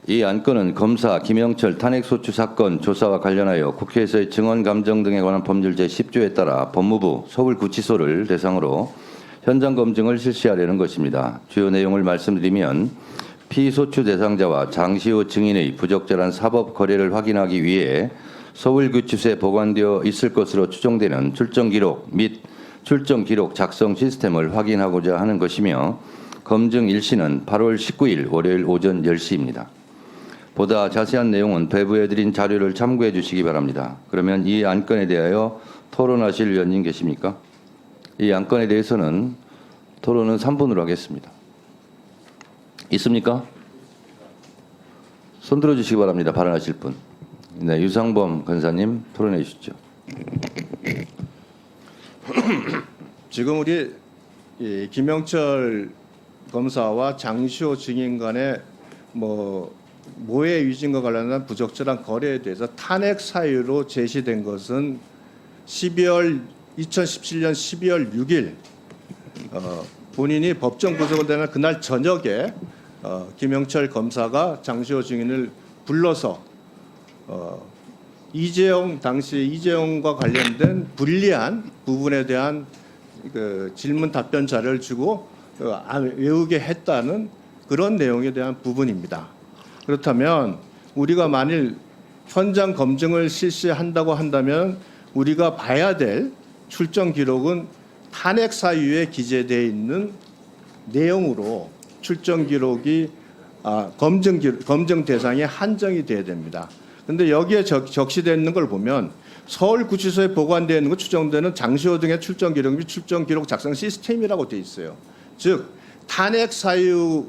이 안건은 검사 김영철 탄핵소추 사건 조사와 관련하여 국회에서의 증언 감정 등에 관한 법률 제10조에 따라 법무부 서울구치소를 대상으로 현장 검증을 실시하려는 것입니다. 주요 내용을 말씀드리면 피소추 대상자와 장시호 증인의 부적절한 사법 거래를 확인하기 위해 서울구치소에 보관되어 있을 것으로 추정되는 출정 기록 및 출정 기록 작성 시스템을 확인하고자 하는 것이며 검증 일시는 8월 19일 월요일 오전 10시입니다. 보다 자세한 내용은 배부해드린 자료를 참고해 주시기 바랍니다. 그러면 이 안건에 대하여 토론하실 위원님 계십니까? 이 안건에 대해서는 토론은 3분으로 하겠습니다. 있습니까? 손 들어주시기 바랍니다. 발언하실 분. 네, 유상범 권사님 토론해 주시죠. 지금 우리 이 김영철 검사와 장시호 증인 간의 모해 위증과 관련한 부적절한 거래에 대해서 탄핵 사유로 제시된 것은 2017년 12월 6일 본인이 법정 구속을 되는 그날 저녁에 김영철 검사가 장시호 증인을 불러서 당시 이재용과 관련된 불리한 부분에 대한 그 질문 답변 자료를 주고 외우게 했다는 그런 내용에 대한 부분입니다. 그렇다면 우리가 만일 현장 검증을 실시한다고 한다면 우리가 봐야 될 출정 기록은 탄핵 사유에 기재되어 있는 내용으로 출정 기록이 검증 대상에 한정이 돼야 됩니다. 그런데 여기에 적시되어 있는 걸 보면 서울구치소에 보관되어 있는 것 추정되는 장시호 등의 출정 기록 및 출정 기록 작성 시스템이라고 되어 있어요. 즉 탄핵 사유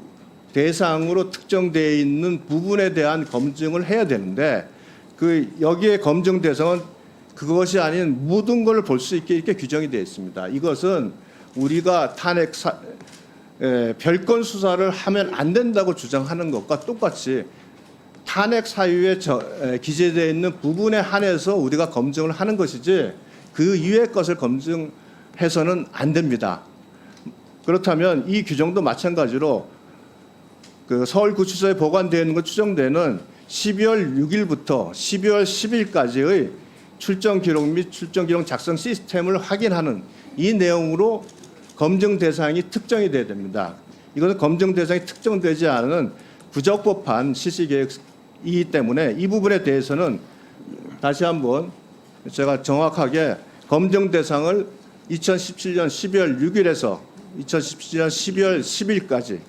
대상으로 특정되어 있는 부분에 대한 검증을 해야 되는데 여기에 검증 대상은 그것이 아닌 모든 걸 볼 수 있게 이렇게 규정이 되어 있습니다. 이것은 우리가 별건 수사를 하면 안 된다고 주장하는 것과 똑같이 탄핵 사유에 기재되어 있는 부분에 한해서 우리가 검증을 하는 것이지 그 이외의 것을 검증해서는 안 됩니다. 그렇다면 이 규정도 마찬가지로 그 서울구치소에 보관되어 있는 것 추정되는 12월 6일부터 12월 10일까지의 출정 기록 및 출정 기록 작성 시스템을 확인하는 이 내용으로 검증 대상이 특정이 돼야 됩니다. 이것은 검증 대상이 특정되지 않은 부적법한 실시계획이기 때문에 이 부분에 대해서는 다시 한번 제가 정확하게 검증 대상을 2017년 12월 6일에서 2017년 12월 10일까지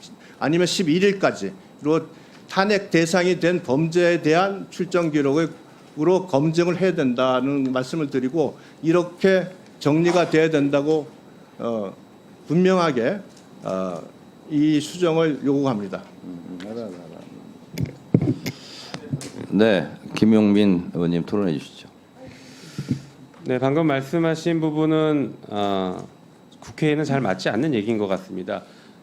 아니면 11일까지로 탄핵 대상이 된 범죄에 대한 출정 기록으로 검증을 해야 된다는 말씀을 드리고 이렇게 정리가 돼야 된다고 분명하게 이 수정을 요구합니다. 네, 김용민 의원님 토론해 주시죠. 네, 방금 말씀하신 부분은 국회에는 잘 맞지 않는 얘기인 것 같습니다.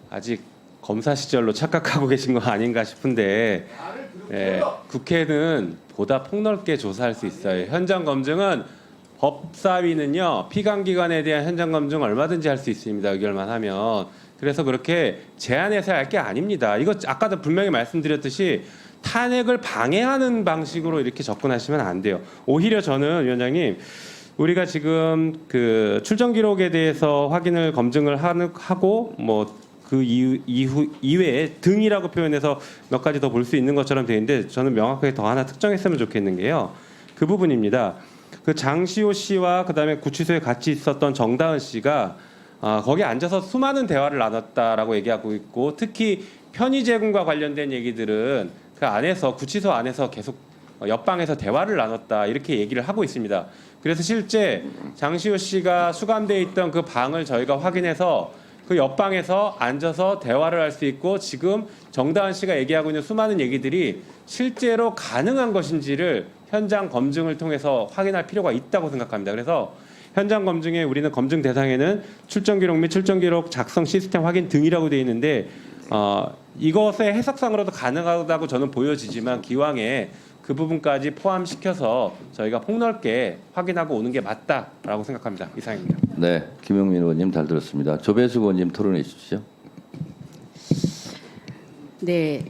아직 검사 시절로 착각하고 계신 거 아닌가 싶은데 국회는 보다 폭넓게 조사할 수 있어요. 현장 검증은 법사위는요 피감기관에 대한 현장 검증 얼마든지 할 수 있습니다. 의결만 하면. 그래서 그렇게 제한해서 할 게 아닙니다. 이거 아까도 분명히 말씀드렸듯이 탄핵을 방해하는 방식으로 이렇게 접근하시면 안 돼요. 오히려 저는 위원장님 우리가 지금 그 출정 기록에 대해서 확인을 검증을 하고 그 이후 이외에 등이라고 표현해서 몇 가지 더 볼 수 있는 것처럼 되어 있는데 저는 명확하게 더 하나 특정했으면 좋겠는 게요. 그 부분입니다. 그 장시호 씨와 그다음에 구치소에 같이 있었던 정다은 씨가 거기 앉아서 수많은 대화를 나눴다라고 얘기하고 있고 특히 편의 제공과 관련된 얘기들은 그 안에서 구치소 안에서 계속 옆방에서 대화를 나눴다 이렇게 얘기를 하고 있습니다. 그래서 실제 장시호 씨가 수감돼 있던 그 방을 저희가 확인해서 그 옆방에서 앉아서 대화를 할 수 있고 지금 정다은 씨가 얘기하고 있는 수많은 얘기들이 실제로 가능한 것인지를 현장 검증을 통해서 확인할 필요가 있다고 생각합니다. 그래서 현장 검증에 우리는 검증 대상에는 출정 기록 및 출정 기록 작성 시스템 확인 등이라고 되어 있는데 이것의 해석상으로도 가능하다고 저는 보여지지만 기왕에 그 부분까지 포함시켜서 저희가 폭넓게 확인하고 오는 게 맞다라고 생각합니다. 이상입니다. 네, 김용민 의원님 잘 들었습니다. 조배수 의원님 토론해 주시죠. 네,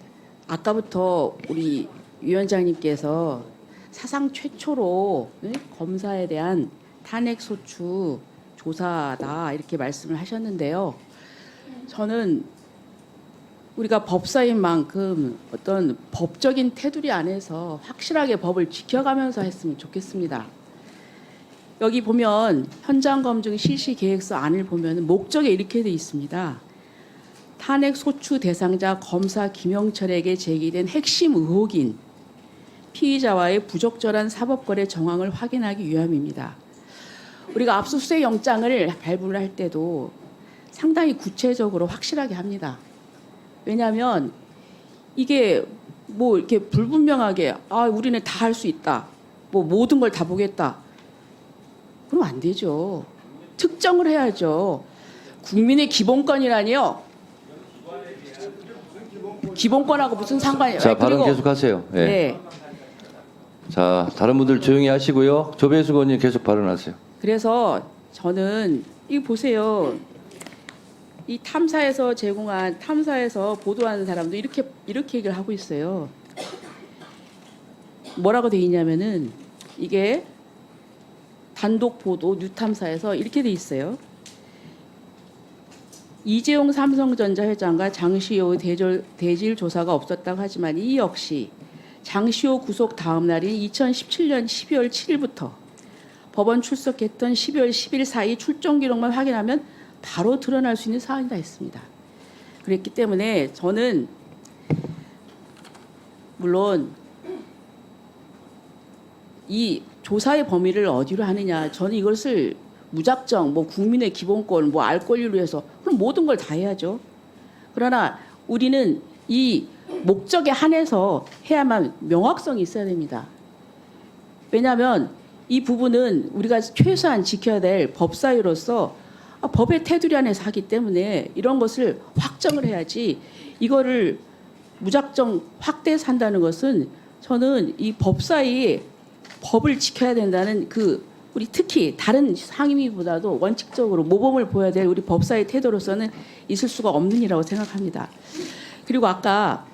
아까부터 우리 위원장님께서 사상 최초로 검사에 대한 탄핵 소추 조사다 이렇게 말씀을 하셨는데요. 저는 우리가 법사인 만큼 어떤 법적인 테두리 안에서 확실하게 법을 지켜가면서 했으면 좋겠습니다. 여기 보면 현장 검증 실시 계획서 안을 보면 목적에 이렇게 돼 있습니다. 탄핵 소추 대상자 검사 김영철에게 제기된 핵심 의혹인 피의자와의 부적절한 사법거래 정황을 확인하기 위함입니다. 우리가 압수수색 영장을 발부를 할 때도 상당히 구체적으로 확실하게 합니다. 왜냐하면 이게 뭐 이렇게 불분명하게 우리는 다 할 수 있다, 뭐 모든 걸 다 보겠다, 그럼 안 되죠. 특정을 해야죠. 국민의 기본권이라니요. 기본권하고 무슨 상관이에요? 자, 발언 그리고 계속하세요. 예. 네. 자, 다른 분들 조용히 하시고요. 조배수 의원님 계속 발언하세요. 그래서 저는 이 보세요. 이 탐사에서 제공한 탐사에서 보도하는 사람도 이렇게 얘기를 하고 있어요. 뭐라고 돼 있냐면은 이게 단독 보도 뉴탐사에서 이렇게 돼 있어요. 이재용 삼성전자 회장과 장시호의 대질 조사가 없었다고 하지만 이 역시 장시호 구속 다음 날인 2017년 12월 7일부터 법원 출석했던 12월 10일 사이 출정 기록만 확인하면 바로 드러날 수 있는 사안이다 했습니다. 그랬기 때문에 저는 물론 이 조사의 범위를 어디로 하느냐, 저는 이것을 무작정 뭐 국민의 기본권, 뭐 알 권리로 해서 그럼 모든 걸 다 해야죠. 그러나 우리는 이 목적에 한해서 해야만 명확성이 있어야 됩니다. 왜냐하면 이 부분은 우리가 최소한 지켜야 될 법사위로서 법의 테두리 안에서 하기 때문에 이런 것을 확정을 해야지, 이거를 무작정 확대해서 한다는 것은 저는 이 법사위에 법을 지켜야 된다는 우리 특히 다른 상임위보다도 원칙적으로 모범을 보여야 될 우리 법사위 태도로서는 있을 수가 없는 일이라고 생각합니다. 그리고 아까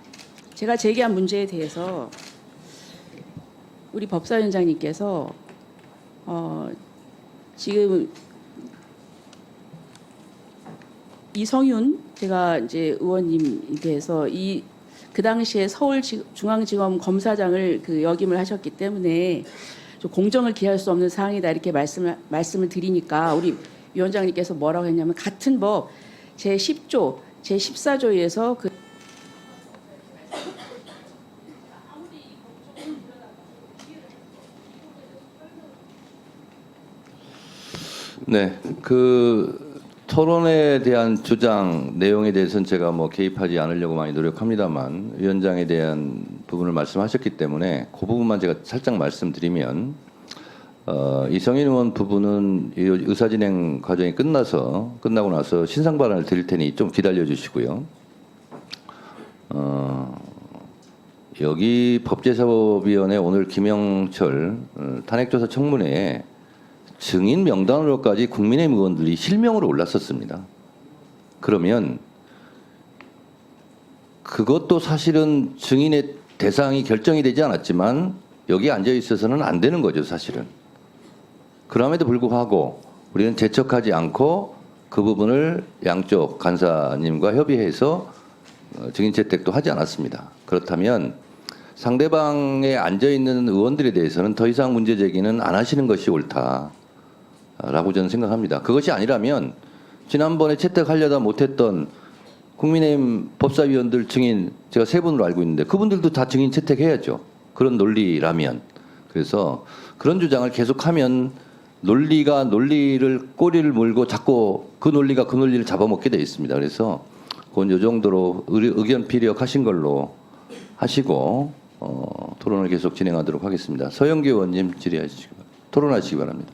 제가 제기한 문제에 대해서 우리 법사위원장님께서 지금 이성윤 제가 이제 의원님에 대해서 그 당시에 서울중앙지검 검사장을 역임을 하셨기 때문에 좀 공정을 기할 수 없는 사항이다 이렇게 말씀을 드리니까 우리 위원장님께서 뭐라고 했냐면 같은 법 제10조, 제14조에서 네, 토론에 대한 주장 내용에 대해서는 제가 뭐 개입하지 않으려고 많이 노력합니다만 위원장에 대한 부분을 말씀하셨기 때문에 그 부분만 제가 살짝 말씀드리면 이성인 의원 부분은 이 의사진행 과정이 끝나고 나서 신상 발언을 드릴 테니 좀 기다려 주시고요. 여기 법제사법위원회 오늘 김영철 탄핵조사 청문회에 증인 명단으로까지 국민의힘 의원들이 실명으로 올랐었습니다. 그러면 그것도 사실은 증인의 대상이 결정이 되지 않았지만 여기 앉아 있어서는 안 되는 거죠, 사실은. 그럼에도 불구하고 우리는 재촉하지 않고 그 부분을 양쪽 간사님과 협의해서 증인 채택도 하지 않았습니다. 그렇다면 상대방에 앉아 있는 의원들에 대해서는 더 이상 문제 제기는 안 하시는 것이 옳다라고 저는 생각합니다. 그것이 아니라면 지난번에 채택하려다 못했던 국민의힘 법사위원들 증인 제가 3분으로 알고 있는데 그분들도 다 증인 채택해야죠. 그런 논리라면. 그래서 그런 주장을 계속하면 논리가 논리를 꼬리를 물고 자꾸 그 논리가 그 논리를 잡아먹게 돼 있습니다. 그래서 그건 이 정도로 의견 피력하신 걸로 하시고 토론을 계속 진행하도록 하겠습니다. 서영교 의원님 토론하시기 바랍니다.